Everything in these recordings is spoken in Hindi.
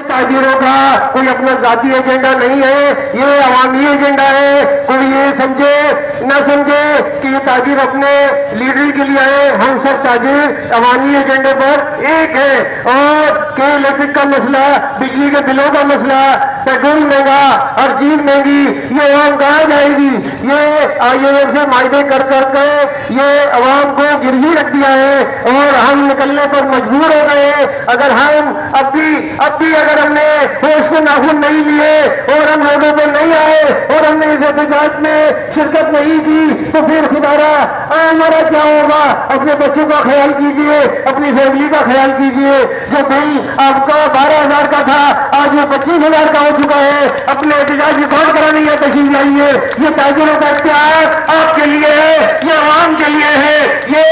ताजिरों का कोई अपना जाती एजेंडा नहीं है, ये अवामी एजेंडा है। कोई ये समझे ना समझे कि ये ताजिर अपने लीडर के लिए आए, हम सब ताजिर अवामी एजेंडे पर एक है। और के इलेक्ट्रिक का मसला, बिजली के बिलों का मसला, पेट्रोल महंगा, हर चीज महंगी, ये आवाम कहाँ जाएगी? ये IMF से मायदे कर करके ये अवाम को गिरवी रख दिया है और हम निकलने पर मजबूर हो गए। अगर हम अब भी अगर हमने होश को नाखून नहीं लिए और हम रोडों पर नहीं आए और हमने इस एहतजाज में शिरकत नहीं की तो फिर खुदारा हमारा क्या होगा? अपने बच्चों का ख्याल कीजिए, अपनी फैमिली का ख्याल कीजिए। जो बिल आपका 12,000 का था आज वो 25,000 का हो चुका है। अपने एहतजाज रिकॉर्ड करानी है, तशरीफ लाइए। ये ताजिरों का इख्तियार आपके लिए है, ये आवाम के लिए है। ये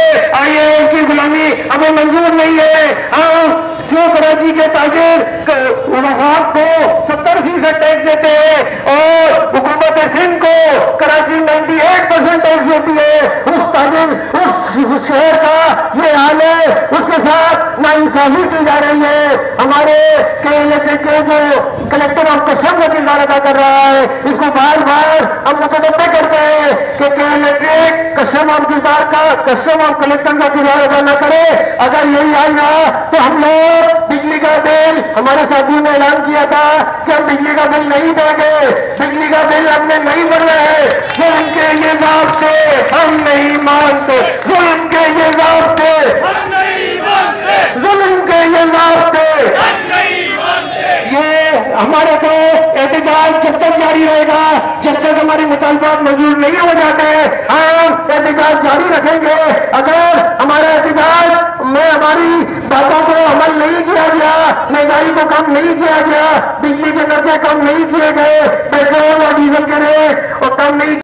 IMF की गुलामी हमें मंजूर नहीं है। हम जो कराची के ताजिर वफाक को 70% टैक्स देते हैं और हुकूमत सिंध को कराची 98% टैक्स देती है, उस ताजिर उस शहर का ये हाल है, उसके साथ नाइंसाफी की जा रही है। हमारे के जो कलेक्टर ऑफ कस्टम का किरदार अदा कर रहा है, इसको बार बार हम मुतदब्बे करते हैं कि कस्टम ऑफ कलेक्टर का किरदार अदा न करे। अगर यही हाल रहा तो हम लोग बिजली का बिल, हमारे साथियों ने ऐलान किया था कि हम बिजली का बिल नहीं देंगे, बिजली का बिल हमने नहीं भरना है। जुल्म के ये ज़ाब्ते हम नहीं मानते, जुल्म के ये ज़ाब्ते हम नहीं मानते, जुल्म के ये ज़ाब्ते हम नहीं मानते। ये हमारे को एहतजाज जब तक जारी रहेगा, जब तक हमारे मुतालबात मंजूर नहीं हो जाते, हम एहतजाज जारी रखेंगे। अगर हमारा एहतजाज में हमारी बातों को अमल नहीं किया गया, महंगाई को कम नहीं किया गया, बिजली के नर्खे कम नहीं किए गए, पेट्रोल और डीजल के रेट और कम नहीं